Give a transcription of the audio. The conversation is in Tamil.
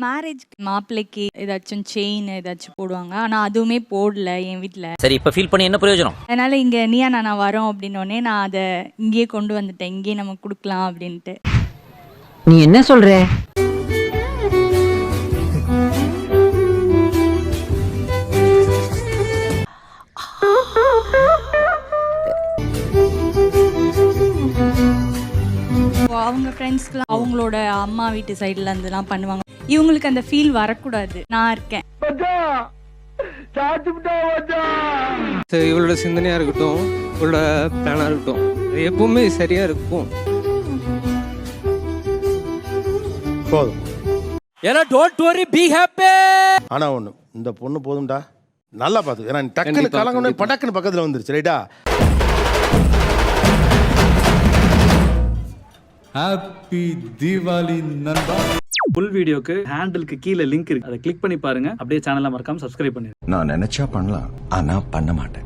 மேரேஜ் மாப்பிள்ளைக்கு ஏதாச்சும் செயின் ஏதாச்சும் போடுவாங்க. ஆனா அதுவுமே போடல என் வீட்ல. சரி, இப்ப ஃபீல் பண்ணி என்ன பிரயோஜனம்? அதனால இங்க நீயா நானா வரோம் அப்படின்னோடனே நான் அதை இங்கேயே கொண்டு வந்துட்டேன். இங்கேயே நம்ம கொடுக்கலாம் அப்படின்ட்டு. நீ என்ன சொல்ற? அவங்க ஃப்ரெண்ட்ஸ்க்குலாம் அவங்களோட அம்மா வீட்டு சைடுல இருந்துலாம் பண்ணுவாங்க. இவங்களுக்கு அந்த ஃபீல் வரக்கூடாது. நான் இருக்கேன். இவளோட சிந்தனையா இருக்கட்டும், இவளோட பிளானா இருக்கட்டும், எப்பவுமே சரியா இருக்கும். போதும். ஏன்னா டோன்ட் வரி, பி ஹாப்பி. ஆனா ஒண்ணு, இந்த பொண்ணு போதும்டா, நல்லா பாத்து. ஏன்னா டக்குன்னு கண்டிப்பா, கலங்கணும், கண்டிப்பா. படக்குன்னு பக்கத்துல வந்துருச்சு. ரைட்டா? ஹாப்பி தீபாவளி நண்பா. ஃபுல் வீடியோக்கு ஹேண்டிலுக்கு கீழே லிங்க் இருக்கு. அதை கிளிக் பண்ணி பாருங்க. அப்படியே சேனலை மறக்காம சப்ஸ்கிரைப் பண்ணிருங்க. நான் நினைச்சா பண்ணலாம், ஆனா பண்ண மாட்டேன்.